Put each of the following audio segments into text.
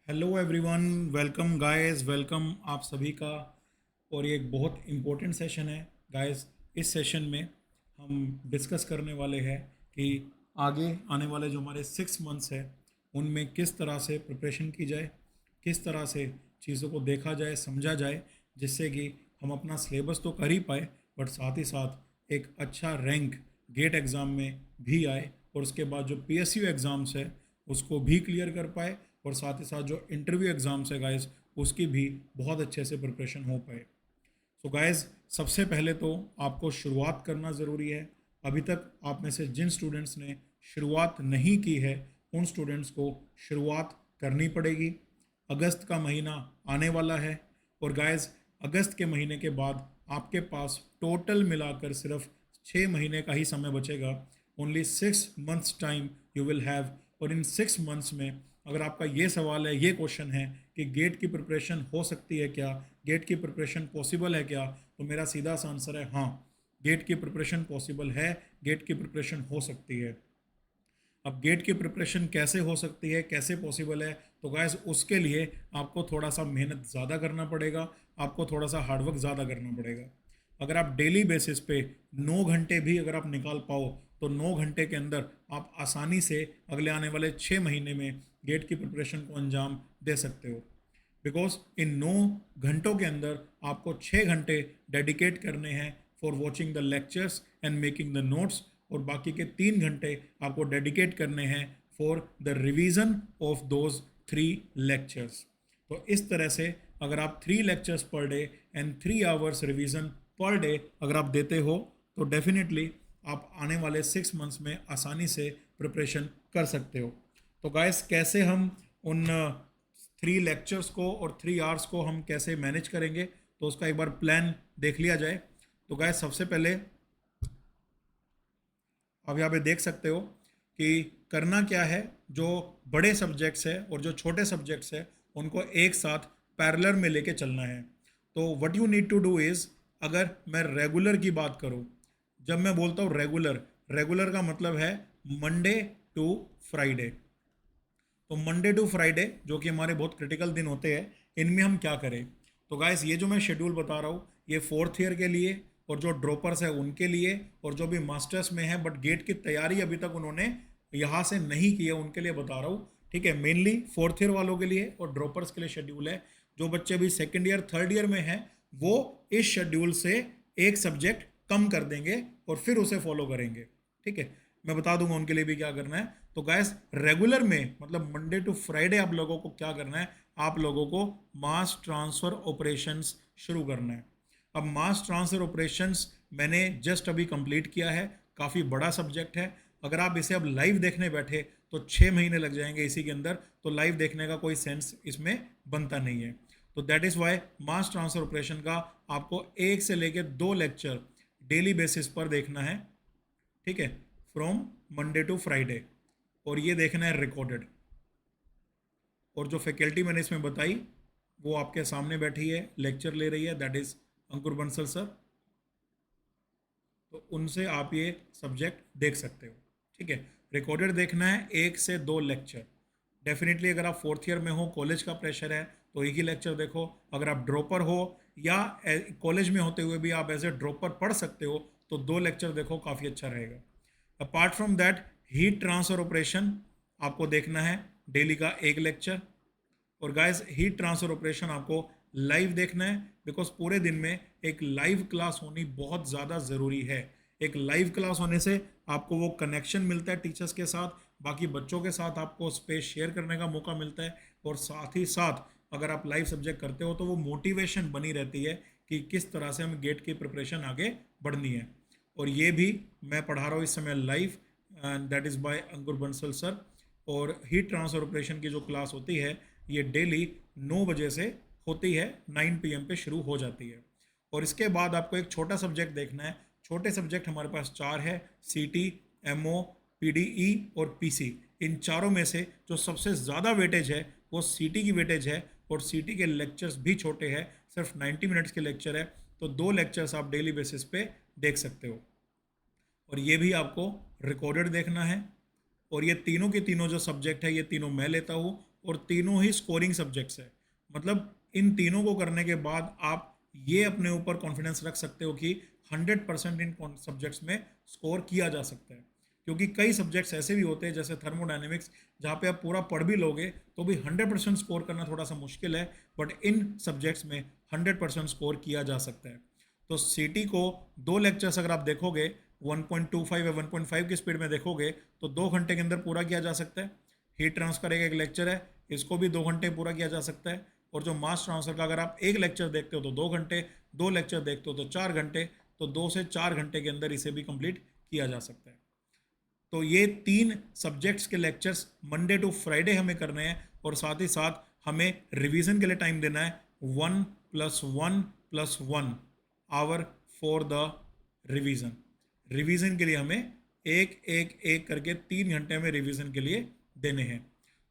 Hello everyone, welcome guys, welcome आप सभी का। और ये एक बहुत इम्पोर्टेंट सेशन है गाइस। इस सेशन में हम डिस्कस करने वाले हैं कि आगे आने वाले जो हमारे 6 मंथ्स है उनमें किस तरह से प्रिपरेशन की जाए, किस तरह से चीज़ों को देखा जाए, समझा जाए, जिससे कि हम अपना सिलेबस तो कर ही पाए बट साथ ही साथ एक अच्छा रैंक गेट एग्ज़ाम में भी आए और उसके बाद जो पीएसयू एग्ज़ाम्स है उसको भी क्लियर कर पाए और साथ ही साथ जो इंटरव्यू एग्ज़ाम्स है गाइस उसकी भी बहुत अच्छे से प्रिपरेशन हो पाए। सो गाइस, सबसे पहले तो आपको शुरुआत करना ज़रूरी है। अभी तक आप में से जिन स्टूडेंट्स ने शुरुआत नहीं की है उन स्टूडेंट्स को शुरुआत करनी पड़ेगी। अगस्त का महीना आने वाला है और गाइस अगस्त के महीने के बाद आपके पास टोटल मिलाकर सिर्फ 6 महीने का ही समय बचेगा। Only 6 months time you will have. और इन 6 मंथ्स में अगर आपका ये सवाल है, ये क्वेश्चन है कि गेट की प्रिपरेशन हो सकती है क्या, गेट की प्रिपरेशन पॉसिबल है क्या, तो मेरा सीधा सा आंसर है हाँ, गेट की प्रिपरेशन पॉसिबल है, गेट की प्रिपरेशन हो सकती है। अब गेट की प्रिपरेशन कैसे हो सकती है, कैसे पॉसिबल है, तो गाइस उसके लिए आपको थोड़ा सा मेहनत ज़्यादा करना पड़ेगा, आपको थोड़ा सा हार्डवर्क ज़्यादा करना पड़ेगा। अगर आप डेली बेसिस पे 9 घंटे भी अगर आप निकाल पाओ तो 9 घंटे के अंदर आप आसानी से अगले आने वाले 6 महीने में गेट की प्रिपरेशन को अंजाम दे सकते हो। बिकॉज इन 9 घंटों के अंदर आपको 6 घंटे डेडिकेट करने हैं for watching the lectures and making the notes, और बाकी के 3 घंटे आपको डेडिकेट करने हैं for the revision of those 3 lectures. तो इस तरह से अगर आप 3 lectures per day and 3 hours revision per day अगर आप देते हो तो डेफिनेटली आप आने वाले 6 मंथ्स में आसानी से प्रिपरेशन कर सकते हो। तो गाइस, कैसे हम उन 3 लेक्चर्स को और 3 आवर्स को हम कैसे मैनेज करेंगे, तो उसका एक बार प्लान देख लिया जाए। तो गाइस, सबसे पहले आप यहाँ पे देख सकते हो कि करना क्या है। जो बड़े सब्जेक्ट्स है और जो छोटे सब्जेक्ट्स है उनको एक साथ पैरेलल में लेके चलना है। तो what you need to do is, अगर मैं रेगुलर की बात करूँ, जब मैं बोलता हूँ रेगुलर, रेगुलर का मतलब है मंडे टू फ्राइडे। तो मंडे टू फ्राइडे जो कि हमारे बहुत क्रिटिकल दिन होते हैं, इनमें हम क्या करें। तो गाइस, ये जो मैं शेड्यूल बता रहा हूँ ये 4th ईयर के लिए और जो ड्रॉपर्स है उनके लिए, और जो भी मास्टर्स में है बट गेट की तैयारी अभी तक उन्होंने यहाँ से नहीं की है उनके लिए बता रहा हूँ। ठीक है, मेनली 4th ईयर वालों के लिए और ड्रॉपर्स के लिए शेड्यूल है। जो बच्चे अभी 2nd ईयर 3rd ईयर में हैं वो इस शेड्यूल से एक सब्जेक्ट कम कर देंगे और फिर उसे फॉलो करेंगे। ठीक है, मैं बता दूंगा उनके लिए भी क्या करना है। तो गैस, रेगुलर में मतलब मंडे टू फ्राइडे आप लोगों को क्या करना है, आप लोगों को मास ट्रांसफर ऑपरेशंस शुरू करना है। अब मास ट्रांसफर ऑपरेशंस मैंने जस्ट अभी कंप्लीट किया है, काफ़ी बड़ा सब्जेक्ट है। अगर आप इसे अब लाइव देखने बैठे तो 6 महीने लग जाएंगे इसी के अंदर, तो लाइव देखने का कोई सेंस इसमें बनता नहीं है। तो that is why mass transfer operation का आपको 1 से लेकर 2 लेक्चर डेली बेसिस पर देखना है। ठीक है, फ्रॉम मंडे टू फ्राइडे, और ये देखना है रिकॉर्डेड। और जो फैकल्टी मैंने इसमें बताई वो आपके सामने बैठी है, लेक्चर ले रही है, that is Ankur Bansal sir. तो उनसे आप ये सब्जेक्ट देख सकते हो। ठीक है, रिकॉर्डेड देखना है 1 से 2 लेक्चर। डेफिनेटली अगर आप 4th ईयर में हो, कॉलेज का प्रेशर है, तो एक ही लेक्चर देखो। अगर आप ड्रॉपर हो या कॉलेज में होते हुए भी आप एज ए ड्रॉपर पढ़ सकते हो तो 2 लेक्चर देखो, काफ़ी अच्छा रहेगा। Apart from that, heat transfer operation आपको देखना है, डेली का 1 लेक्चर। और गाइस, हीट ट्रांसफर ऑपरेशन आपको लाइव देखना है, बिकॉज पूरे दिन में एक लाइव क्लास होनी बहुत ज़्यादा ज़रूरी है। एक लाइव क्लास होने से आपको वो कनेक्शन मिलता है टीचर्स के साथ, बाकी बच्चों के साथ आपको स्पेस शेयर करने का मौका मिलता है, और साथ ही साथ अगर आप लाइव सब्जेक्ट करते हो तो वो मोटिवेशन बनी रहती है कि किस तरह से हम गेट की प्रिपरेशन आगे बढ़नी है। और ये भी मैं पढ़ा रहा हूँ इस समय live, and that is by Ankur Bansal sir. और हीट ट्रांसफर ऑपरेशन की जो क्लास होती है ये डेली 9 बजे से होती है, 9 PM पे शुरू हो जाती है। और इसके बाद आपको एक छोटा सब्जेक्ट देखना है। छोटे सब्जेक्ट हमारे पास 4 है, सीटी, एमओ, पीडीई और पीसी। इन चारों में से जो सबसे ज़्यादा वेटेज है वो सीटी की वेटेज है, और सीटी के लेक्चर्स भी छोटे हैं, सिर्फ 90 मिनट्स के लेक्चर है। तो 2 लेक्चर्स आप डेली बेसिस पे देख सकते हो, और ये भी आपको रिकॉर्डेड देखना है। और ये तीनों के तीनों जो सब्जेक्ट है ये तीनों मैं लेता हूँ, और तीनों ही स्कोरिंग सब्जेक्ट्स है। मतलब इन तीनों को करने के बाद आप ये अपने ऊपर कॉन्फिडेंस रख सकते हो कि 100% इन सब्जेक्ट्स में स्कोर किया जा सकता है। क्योंकि कई सब्जेक्ट्स ऐसे भी होते हैं जैसे थर्मोडायनेमिक्स, जहाँ पे आप पूरा पढ़ भी लोगे तो भी 100% स्कोर करना थोड़ा सा मुश्किल है, बट इन सब्जेक्ट्स में 100% स्कोर किया जा सकता है। तो सीटी को 2 लेक्चर्स अगर आप देखोगे 1.25 या 1.5 की स्पीड में देखोगे तो 2 घंटे के अंदर पूरा किया जा सकता है। हीट ट्रांसफर एक लेक्चर है, इसको भी 2 घंटे पूरा किया जा सकता है। और जो मास ट्रांसफर का अगर आप एक लेक्चर देखते हो तो 2 घंटे, 2 लेक्चर देखते हो तो 4 घंटे, तो 2 से 4 घंटे के अंदर इसे भी कंप्लीट किया जा सकता है। तो ये 3 सब्जेक्ट्स के लेक्चर्स मंडे टू फ्राइडे हमें करने हैं, और साथ ही साथ हमें रिवीजन के लिए टाइम देना है 1+1+1 hour for the revision. Revision के लिए हमें एक एक एक करके 3 घंटे में रिवीजन के लिए देने हैं।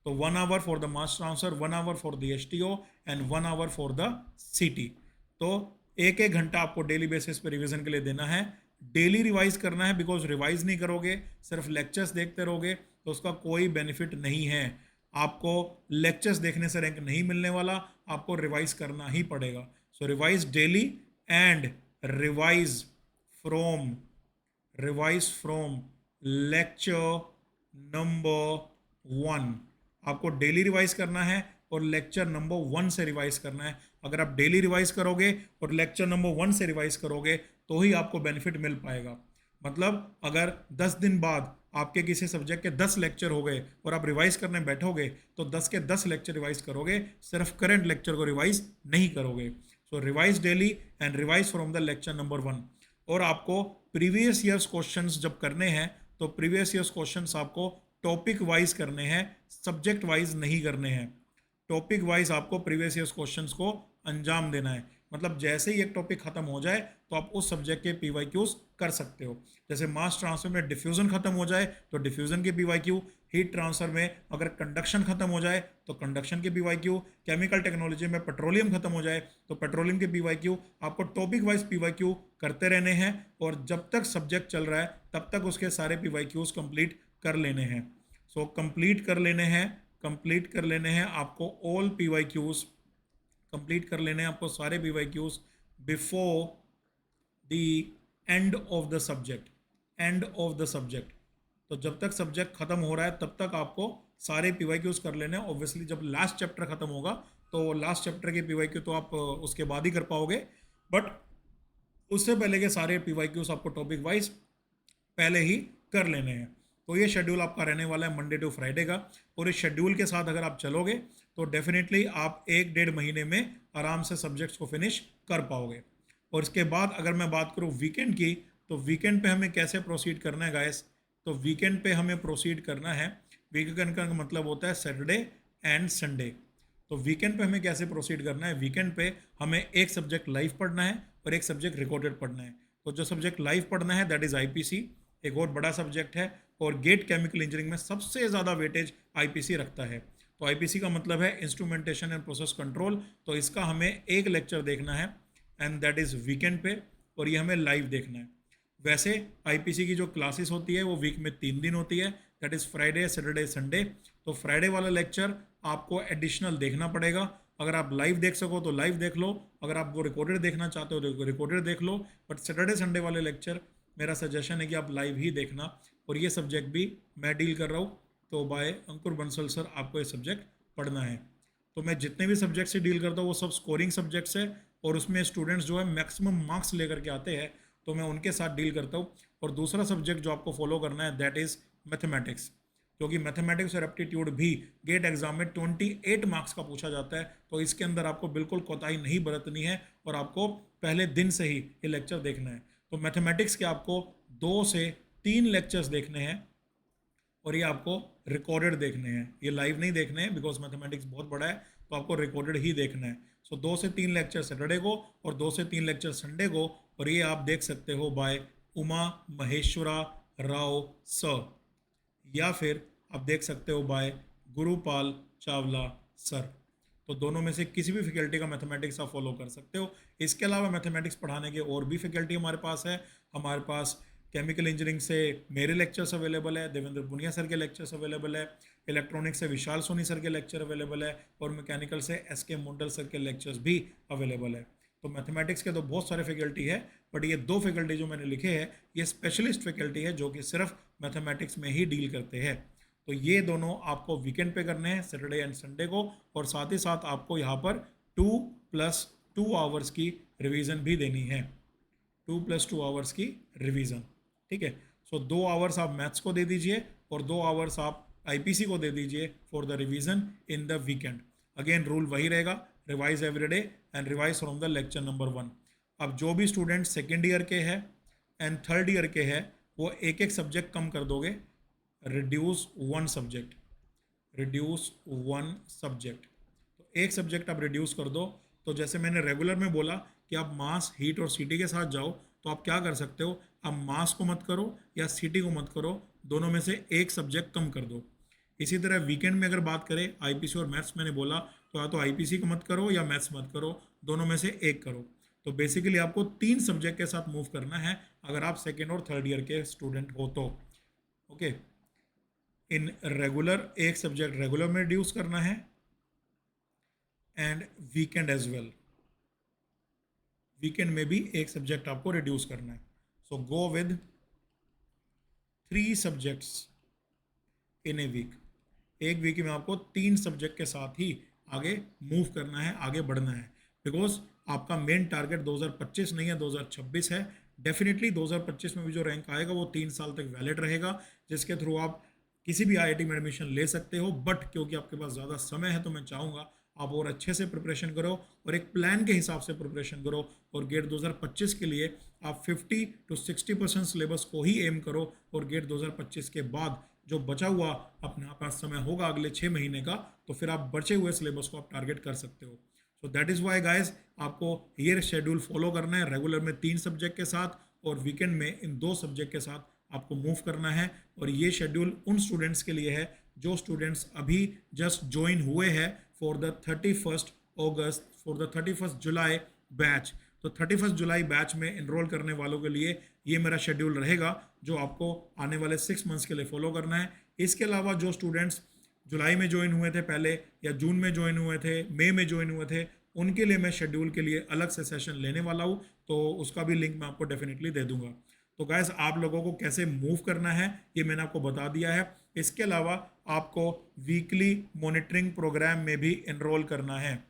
तो 1 hour for the mass transfer, 1 hour for the STO and 1 hour for the सीटी। तो एक एक घंटा आपको डेली बेसिस पे रिवीजन के लिए देना है। डेली रिवाइज करना है, बिकॉज रिवाइज नहीं करोगे, सिर्फ लेक्चर्स देखते रहोगे तो उसका कोई बेनिफिट नहीं है। आपको लेक्चर्स देखने से रैंक नहीं मिलने वाला, आपको रिवाइज करना ही पड़ेगा। So revise daily and revise from lecture number 1। आपको डेली रिवाइज करना है और लेक्चर नंबर 1 से रिवाइज करना है। अगर आप डेली रिवाइज करोगे और लेक्चर नंबर 1 से रिवाइज करोगे तो ही आपको बेनिफिट मिल पाएगा। मतलब अगर 10 दिन बाद आपके किसी सब्जेक्ट के 10 लेक्चर हो गए और आप रिवाइज करने बैठोगे तो 10 के 10 लेक्चर रिवाइज करोगे, सिर्फ करंट लेक्चर को रिवाइज नहीं करोगे। So revise daily and revise from the lecture number 1। और आपको प्रीवियस ईयर्स क्वेश्चंस जब करने हैं तो प्रीवियस ईयर्स क्वेश्चंस आपको टॉपिक वाइज करने हैं, सब्जेक्ट वाइज नहीं करने हैं। टॉपिक वाइज आपको प्रीवियस ईयर्स क्वेश्चंस को अंजाम देना है। मतलब जैसे ही एक टॉपिक खत्म हो जाए तो आप उस सब्जेक्ट के पीवाईक्यूज कर सकते हो। जैसे मास ट्रांसफर में डिफ्यूजन खत्म हो जाए तो डिफ्यूजन के पीवाईक्यू, हीट ट्रांसफर में अगर कंडक्शन खत्म हो जाए तो कंडक्शन के पीवाईक्यू, केमिकल टेक्नोलॉजी में पेट्रोलियम खत्म हो जाए तो पेट्रोलियम के पीवाईक्यू। आपको टॉपिक वाइज पीवाईक्यू करते रहने हैं और जब तक सब्जेक्ट चल रहा है तब तक उसके सारे पीवाईक्यूज कंप्लीट कर लेने हैं। सो कंप्लीट कर लेने हैं आपको ऑल पीवाईक्यूज, कंप्लीट कर लेने हैं आपको सारे PYQs before the end of the subject. तो जब तक सब्जेक्ट खत्म हो रहा है तब तक आपको सारे पीवाईक्यूज कर लेने हैं। ऑब्वियसली जब लास्ट चैप्टर खत्म होगा तो लास्ट चैप्टर के पीवाईक्यू तो आप उसके बाद ही कर पाओगे, बट उससे पहले के सारे पीवाईक्यूज आपको टॉपिक वाइज पहले ही कर लेने हैं। तो ये शेड्यूल आपका रहने वाला है मंडे टू फ्राइडे का, और इस शेड्यूल के साथ अगर आप चलोगे तो डेफिनेटली आप 1-1.5 महीने में आराम से सब्जेक्ट्स को फिनिश कर पाओगे। और इसके बाद अगर मैं बात करूँ वीकेंड की, तो वीकेंड पे हमें कैसे प्रोसीड करना है गाइस। तो वीकेंड पे हमें प्रोसीड करना है, वीकेंड का मतलब होता है सैटरडे एंड संडे। तो वीकेंड पे हमें कैसे प्रोसीड करना है, वीकेंड पे हमें एक सब्जेक्ट लाइव पढ़ना है और एक सब्जेक्ट रिकॉर्डेड पढ़ना है। तो जो सब्जेक्ट लाइव पढ़ना है दैट इज़ आईपीसी, एक बहुत बड़ा सब्जेक्ट है, और गेट केमिकल इंजीनियरिंग में सबसे ज़्यादा वेटेज आईपीसी रखता है। तो आईपीसी का मतलब है इंस्ट्रूमेंटेशन एंड प्रोसेस कंट्रोल। तो इसका हमें एक लेक्चर देखना है एंड दैट इज़ वीकेंड पे, और ये हमें लाइव देखना है। वैसे आईपीसी की जो क्लासेस होती है वो वीक में 3 दिन होती है, that is Friday, Saturday, Sunday. तो फ्राइडे वाला लेक्चर आपको एडिशनल देखना पड़ेगा। अगर आप लाइव देख सको तो लाइव देख लो, अगर आप वो रिकॉर्डेड देखना चाहते हो तो रिकॉर्डेड देख लो, बट सैटरडे संडे वाले लेक्चर मेरा सजेशन है कि आप लाइव ही देखना। और ये सब्जेक्ट भी मैं डील कर रहा हूँ, तो बाय अंकुर बंसल सर आपको ये सब्जेक्ट पढ़ना है। तो मैं जितने भी सब्जेक्ट से डील करता हूँ वो सब स्कोरिंग सब्जेक्ट्स है, और उसमें स्टूडेंट्स जो है मैक्सिमम मार्क्स लेकर के आते हैं, तो मैं उनके साथ डील करता हूँ। और दूसरा सब्जेक्ट जो आपको फॉलो करना है दैट इज़ मैथमेटिक्स, क्योंकि मैथमेटिक्स और एप्टीट्यूड भी गेट एग्जाम में 28 मार्क्स का पूछा जाता है। तो इसके अंदर आपको बिल्कुल कोताही नहीं बरतनी है और आपको पहले दिन से ही ये लेक्चर देखना है। तो मैथमेटिक्स के आपको 2 से 3 लेक्चर्स देखने हैं, और ये आपको रिकॉर्डेड देखने हैं, ये लाइव नहीं देखने हैं, बिकॉज मैथमेटिक्स बहुत बड़ा है, तो आपको रिकॉर्डेड ही देखना है। सो 2 से 3 लेक्चर सैटरडे को और 2 से 3 लेक्चर संडे को, और ये आप देख सकते हो बाय उमा महेश्वरा राव सर, या फिर आप देख सकते हो बाय गुरुपाल चावला सर। तो दोनों में से किसी भी फैकल्टी का मैथमेटिक्स आप फॉलो कर सकते हो। इसके अलावा मैथमेटिक्स पढ़ाने के और भी फैकल्टी हमारे पास है। हमारे पास केमिकल इंजीनियरिंग से मेरे लेक्चर्स अवेलेबल है, देवेंद्र पुनिया सर के लेक्चर्स अवेलेबल है। इलेक्ट्रॉनिक्स से विशाल सोनी सर के लेक्चर अवेलेबल है और मैकेनिकल से SK मुंडल सर के लेक्चर्स भी अवेलेबल है। तो मैथमेटिक्स के तो बहुत सारे फैकल्टी है, बट ये 2 फैकल्टी जो मैंने लिखे हैं ये स्पेशलिस्ट फैकल्टी है जो कि सिर्फ मैथमेटिक्स में ही डील करते हैं। तो ये दोनों आपको वीकेंड पे करने हैं, सैटरडे एंड संडे को, और साथ ही साथ आपको यहाँ पर 2+2 आवर्स की रिवीजन भी देनी है, 2+2 आवर्स की रिवीजन। ठीक है, सो 2 आवर्स आप मैथ्स को दे दीजिए और 2 आवर्स आप IPC को दे दीजिए for the revision in the weekend. Again rule वही रहेगा, revise everyday and revise from the lecture number 1। अब जो भी स्टूडेंट सेकेंड ईयर के हैं एंड थर्ड ईयर के हैं वो एक एक सब्जेक्ट कम कर दोगे, reduce one subject, reduce one subject. तो एक सब्जेक्ट आप रिड्यूस कर दो। तो जैसे मैंने रेगुलर में बोला कि आप मास, हीट और सीटी के साथ जाओ, तो आप क्या कर सकते हो, आप मास को मत करो या सीटी को मत करो, दोनों में से एक सब्जेक्ट कम कर दो। इसी तरह वीकेंड में अगर बात करें IPC और मैथ्स, मैंने बोला तो या तो IPC को मत करो या मैथ्स मत करो, दोनों में से एक करो। तो बेसिकली आपको 3 सब्जेक्ट के साथ मूव करना है अगर आप सेकेंड और थर्ड ईयर के स्टूडेंट हो तो। ओके, इन रेगुलर एक सब्जेक्ट रेगुलर में रिड्यूस करना है and weekend as well, weekend में भी एक सब्जेक्ट आपको रिड्यूस करना है। So go with 3 subjects in a week. एक वीक में आपको 3 सब्जेक्ट के साथ ही आगे मूव करना है, आगे बढ़ना है, बिकॉज आपका मेन टारगेट 2025 नहीं है, 2026 है। डेफिनेटली 2025 में भी जो रैंक आएगा वो 3 साल तक वैलिड रहेगा, जिसके थ्रू आप किसी भी IIT में एडमिशन ले सकते हो। बट क्योंकि आपके पास ज़्यादा समय है तो मैं चाहूँगा आप और अच्छे से प्रिपरेशन करो और एक प्लान के हिसाब से प्रिपरेशन करो, और गेट 2025 के लिए आप 50 to 60% सिलेबस को ही एम करो, और गेट 2025 के बाद जो बचा हुआ अपने पास समय होगा अगले 6 महीने का, तो फिर आप बचे हुए सिलेबस को आप टारगेट कर सकते हो। So that is why guys आपको ये शेड्यूल फॉलो करना है, रेगुलर में 3 सब्जेक्ट के साथ और वीकेंड में इन 2 सब्जेक्ट के साथ आपको मूव करना है। और ये शेड्यूल उन स्टूडेंट्स के लिए है जो स्टूडेंट्स अभी जस्ट ज्वाइन हुए हैं for the 31st August, for the 31st July batch. तो 31st जुलाई बैच में एनरोल करने वालों के लिए ये मेरा शेड्यूल रहेगा जो आपको आने वाले 6 मंथ्स के लिए फॉलो करना है। इसके अलावा जो स्टूडेंट्स जुलाई में ज्वाइन हुए थे पहले, या जून में ज्वाइन हुए थे, मई में ज्वाइन हुए थे, उनके लिए मैं शेड्यूल के लिए अलग से सेशन लेने वाला हूँ, तो उसका भी लिंक मैं आपको डेफिनेटली दे दूंगा। तो गाइस आप लोगों को कैसे मूव करना है ये मैंने आपको बता दिया है। इसके अलावा आपको वीकली मॉनिटरिंग प्रोग्राम में भी एनरोल करना है।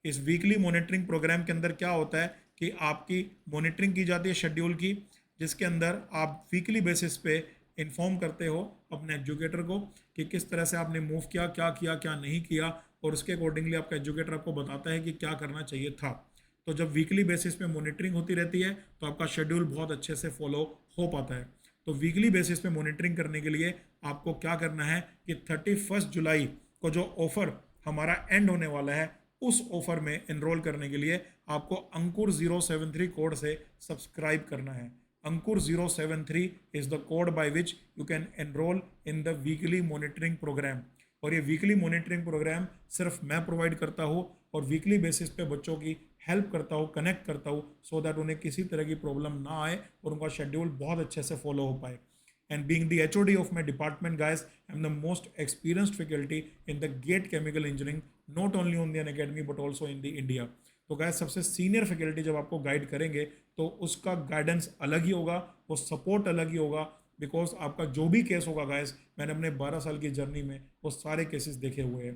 इस वीकली मॉनिटरिंग प्रोग्राम के अंदर क्या होता है कि आपकी मॉनिटरिंग की जाती है शेड्यूल की, जिसके अंदर आप वीकली बेसिस पे इन्फॉर्म करते हो अपने एजुकेटर को कि किस तरह से आपने मूव किया, क्या नहीं किया, और उसके अकॉर्डिंगली आपका एजुकेटर आपको बताता है कि क्या करना चाहिए था। तो जब वीकली बेसिस पे मॉनिटरिंग होती रहती है तो आपका शेड्यूल बहुत अच्छे से फॉलो हो पाता है। तो वीकली बेसिस पे मॉनिटरिंग करने के लिए आपको क्या करना है कि 31 जुलाई को जो ऑफर हमारा एंड होने वाला है, उस ऑफर में एनरोल करने के लिए आपको अंकुर 073 कोड से सब्सक्राइब करना है। Ankur 073 is the code by which you can enroll in the weekly monitoring program. और ये वीकली मॉनिटरिंग प्रोग्राम सिर्फ मैं प्रोवाइड करता हूँ और वीकली बेसिस पे बच्चों की हेल्प करता हूँ, कनेक्ट करता हूँ, सो दैट उन्हें किसी तरह की प्रॉब्लम ना आए और उनका शेड्यूल बहुत अच्छे से फॉलो हो पाए। And being the HOD of my department, guys, I'm the most experienced faculty in the GATE Chemical Engineering, not only on the Unacademy but also in the India. तो गाइस सबसे senior faculty जब आपको guide करेंगे तो उसका guidance अलग ही होगा, वो सपोर्ट अलग ही होगा, बिकॉज आपका जो भी केस होगा गाइस, मैंने अपने 12 साल की जर्नी में वो सारे केसेस देखे हुए हैं।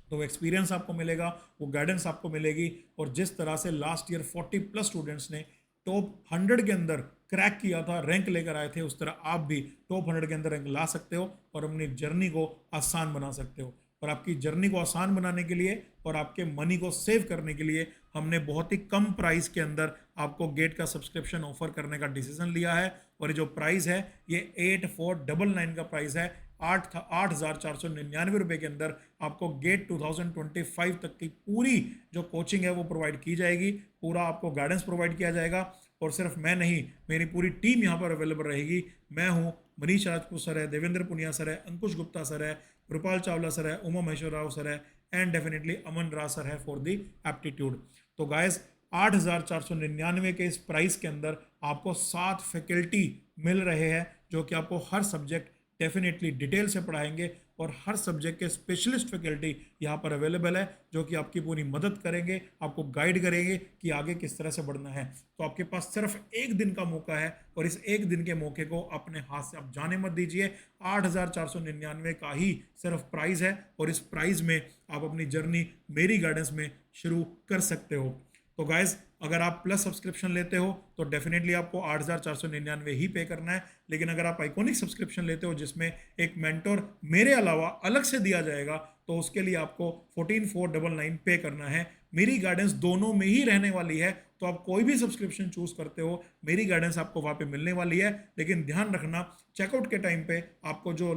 तो एक्सपीरियंस आपको मिलेगा, वो गाइडेंस आपको मिलेगी, और जिस तरह से लास्ट ईयर 40+ स्टूडेंट्स ने टॉप 100 के अंदर क्रैक किया था, रैंक लेकर आए थे, उस तरह आप भी टॉप 100 के अंदर रैंक ला सकते हो और अपनी जर्नी को आसान बना सकते हो। और आपकी जर्नी को आसान बनाने के लिए और आपके मनी को सेव करने के लिए हमने बहुत ही कम प्राइस के अंदर आपको गेट का सब्सक्रिप्शन ऑफर करने का डिसीजन लिया है। और ये जो प्राइस है ये 8499 का प्राइस है। 8,499 रुपये के अंदर आपको गेट 2025 तक की पूरी जो कोचिंग है वो प्रोवाइड की जाएगी, पूरा आपको गाइडेंस प्रोवाइड किया जाएगा। और सिर्फ मैं नहीं, मेरी पूरी टीम यहाँ पर अवेलेबल रहेगी। मैं हूँ, मनीष राजपूत सर है, देवेंद्र पुनिया सर है, अंकुश गुप्ता सर है, रुपाल चावला सर है, उमा महेश्वर राव सर है, and definitely Aman Raj sir है फॉर दी एप्टीट्यूड। तो गाइस 8,499 के इस प्राइस के अंदर आपको 7 फैकल्टी मिल रहे हैं जो कि आपको हर सब्जेक्ट डेफिनेटली डिटेल से पढ़ाएंगे और हर सब्जेक्ट के स्पेशलिस्ट फैकल्टी यहाँ पर अवेलेबल है जो कि आपकी पूरी मदद करेंगे, आपको गाइड करेंगे कि आगे किस तरह से बढ़ना है। तो आपके पास सिर्फ एक दिन का मौका है और इस एक दिन के मौके को अपने हाथ से आप जाने मत दीजिए। 8,499 का ही सिर्फ प्राइस है और इस प्राइस में आप अपनी जर्नी मेरी गाइडेंस में शुरू कर सकते हो। तो गाइज अगर आप प्लस सब्सक्रिप्शन लेते हो तो डेफिनेटली आपको 8,499 ही पे करना है, लेकिन अगर आप आइकॉनिक सब्सक्रिप्शन लेते हो जिसमें एक मेंटोर मेरे अलावा अलग से दिया जाएगा तो उसके लिए आपको 14,499 पे करना है। मेरी गाइडेंस दोनों में ही रहने वाली है, तो आप कोई भी सब्सक्रिप्शन चूज करते हो मेरी गाइडेंस आपको वहाँ पे मिलने वाली है। लेकिन ध्यान रखना चेकआउट के टाइम पे आपको जो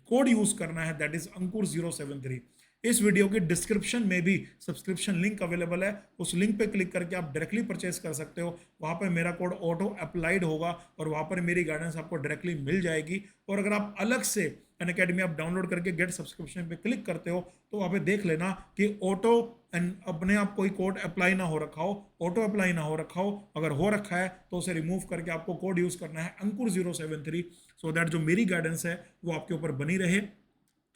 कोड यूज करना है दैट इज अंकुर 073। इस वीडियो के डिस्क्रिप्शन में भी सब्सक्रिप्शन लिंक अवेलेबल है, उस लिंक पे क्लिक करके आप डायरेक्टली परचेस कर सकते हो। वहाँ पर मेरा कोड ऑटो अप्लाइड होगा और वहाँ पर मेरी गाइडेंस आपको डायरेक्टली मिल जाएगी। और अगर आप अलग से अनअकैडमी आप डाउनलोड करके गेट सब्सक्रिप्शन पे क्लिक करते हो तो वहाँ पे देख लेना कि ऑटो एंड अपने आप कोई कोड अप्लाई ना हो रखा हो, ऑटो अप्लाई ना हो रखा हो। अगर हो रखा है तो उसे रिमूव करके आपको कोड यूज़ करना है अंकुर 073, सो दैट जो मेरी गाइडेंस है वो आपके ऊपर बनी रहे।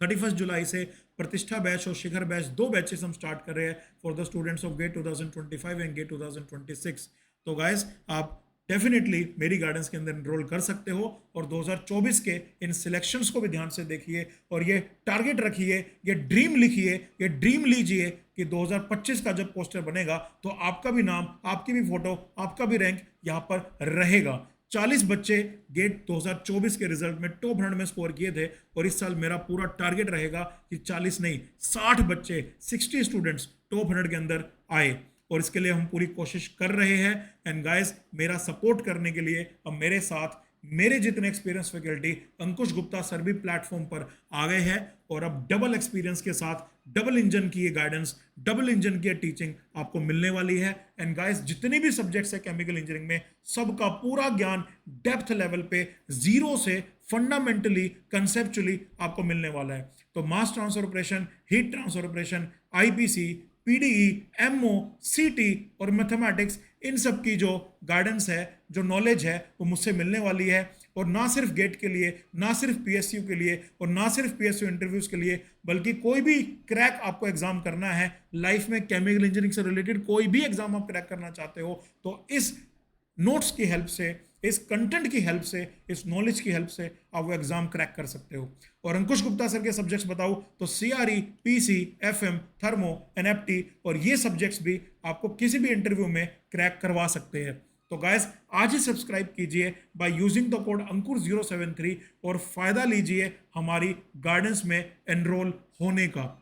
31 जुलाई से प्रतिष्ठा बैच और शिखर बैच 2 बैचेस हम स्टार्ट कर रहे हैं for the students of GATE 2025 and GATE 2026। तो गाइस आप डेफिनेटली मेरी गाइडेंस के अंदर एनरोल कर सकते हो और 2024 के इन सिलेक्शंस को भी ध्यान से देखिए और ये टारगेट रखिए, ये ड्रीम लिखिए, ये ड्रीम लीजिए कि 2025 का जब पोस्टर बनेगा तो आपका भी नाम, आपकी भी फोटो, आपका भी रैंक यहाँ पर रहेगा। 40 बच्चे गेट 2024 के रिजल्ट में टॉप 100 में स्कोर किए थे और इस साल मेरा पूरा टारगेट रहेगा कि 40 नहीं 60 बच्चे 60 स्टूडेंट्स टॉप 100 के अंदर आए और इसके लिए हम पूरी कोशिश कर रहे हैं। एंड गाइस मेरा सपोर्ट करने के लिए अब मेरे साथ मेरे जितने एक्सपीरियंस फैकल्टी अंकुश गुप्ता सर भी प्लेटफॉर्म पर आ गए हैं और अब डबल एक्सपीरियंस के साथ डबल इंजन की ये गाइडेंस, डबल इंजन की टीचिंग आपको मिलने वाली है। एंड गाइस जितने भी सब्जेक्ट्स है केमिकल इंजीनियरिंग में सबका पूरा ज्ञान डेप्थ लेवल पे जीरो से फंडामेंटली कंसेप्चुअली आपको मिलने वाला है। तो mass transfer operation, heat transfer operation, IPC, PDE, MO, CT और मैथमेटिक्स, इन सब की जो गाइडेंस है, जो नॉलेज है वो मुझसे मिलने वाली है। और ना सिर्फ गेट के लिए, ना सिर्फ पीएसयू के लिए और ना सिर्फ पीएसयू इंटरव्यूज के लिए, बल्कि कोई भी क्रैक आपको एग्जाम करना है लाइफ में, केमिकल इंजीनियरिंग से रिलेटेड कोई भी एग्जाम आप क्रैक करना चाहते हो तो इस नोट्स की हेल्प से, इस कंटेंट की हेल्प से, इस नॉलेज की हेल्प से आप वो एग्जाम क्रैक कर सकते हो। और अंकुश गुप्ता सर के सब्जेक्ट्स बताऊं तो CRE, PC, FM, thermo, NFT और ये सब्जेक्ट्स भी आपको किसी भी इंटरव्यू में क्रैक करवा सकते हैं। तो गाइस आज ही सब्सक्राइब कीजिए bye using the code Ankur 073 और फायदा लीजिए हमारी गाइडेंस में एनरोल होने का।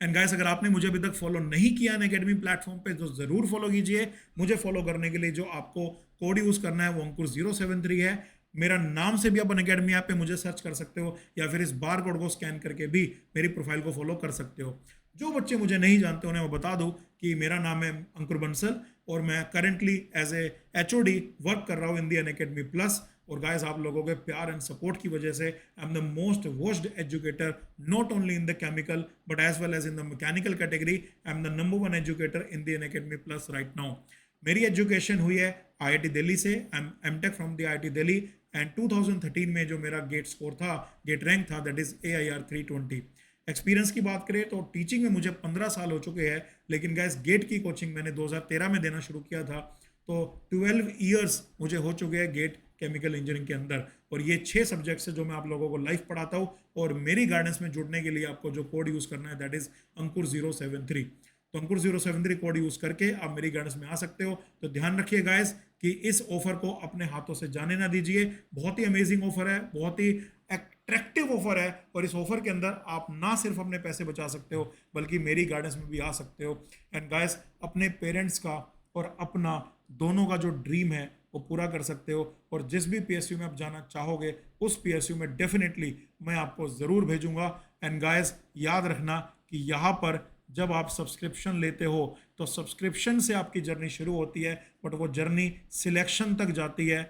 एंड गाइस अगर आपने मुझे अभी तक फॉलो नहीं किया अनअकैडमी प्लेटफॉर्म पे तो जरूर फॉलो कीजिए। मुझे फॉलो करने के लिए जो आपको कोड यूज करना है वो अंकुर 073 है। मेरा नाम से भी आप अनअकैडमी ऐप पे मुझे सर्च कर सकते हो या फिर इस बार कोड को स्कैन करके भी मेरी प्रोफाइल को फॉलो कर सकते हो। जो बच्चे मुझे नहीं जानते उन्हें मैं बता दूं कि मेरा नाम है अंकुर बंसल और मैं currently as a HOD work कर रहा हूँ इन दी अनअकैडमी प्लस। और गाइस आप लोगों के प्यार एंड सपोर्ट की वजह से I am the most watched educator not only in the chemical but as well as in the mechanical category. I am the number 1 educator in the Unacademy plus right now. मेरी education हुई है IIT Delhi से, I am MTech from the IIT Delhi and 2013 में जो मेरा gate score था, gate rank था that is AIR 320। Experience की बात करें तो टीचिंग में मुझे 15 साल हो चुके हैं, लेकिन गाइस गेट की कोचिंग मैंने 2013 में देना शुरू किया था, तो 12 ईयर्स मुझे हो चुके हैं गेट केमिकल इंजीनियरिंग के अंदर। और ये 6 सब्जेक्ट्स है जो मैं आप लोगों को लाइव पढ़ाता हूँ और मेरी गाइडेंस में जुड़ने के लिए आपको जो कोड यूज़ करना है दैट इज अंकुर 073। तो अंकुर 073 कोड यूज़ करके आप मेरी गाइडेंस में आ सकते हो। तो ध्यान रखिए गाइस कि इस ऑफर को अपने हाथों से जाने ना दीजिए। बहुत ही अमेजिंग ऑफर है, बहुत ही अट्रैक्टिव ऑफर है और इस ऑफर के अंदर आप ना सिर्फ अपने पैसे बचा सकते हो बल्कि मेरी गाइडेंस में भी आ सकते हो। एंड गाइस अपने पेरेंट्स का और अपना दोनों का जो ड्रीम है वो पूरा कर सकते हो और जिस भी पीएसयू में आप जाना चाहोगे उस पीएसयू में डेफिनेटली मैं आपको ज़रूर भेजूंगा। एंड गाइस याद रखना कि यहाँ पर जब आप सब्सक्रिप्शन लेते हो तो सब्सक्रिप्शन से आपकी जर्नी शुरू होती है बट वो जर्नी सिलेक्शन तक जाती है।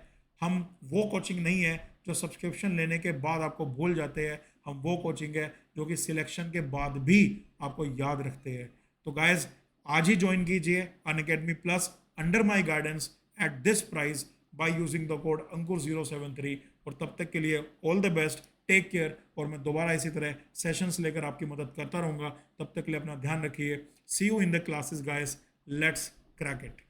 हम वो कोचिंग नहीं है जो सब्सक्रिप्शन लेने के बाद आपको भूल जाते हैं, हम वो कोचिंग है जो कि सिलेक्शन के बाद भी आपको याद रखते हैं। तो गाइस आज ही ज्वाइन कीजिए Unacademy plus under my guidance at this price by using the code Ankur 073 और तब तक के लिए all the best. Take care, और मैं दोबारा इसी तरह सेशंस लेकर आपकी मदद करता रहूँगा। तब तक के लिए अपना ध्यान रखिए। See you in the classes guys, let's crack it.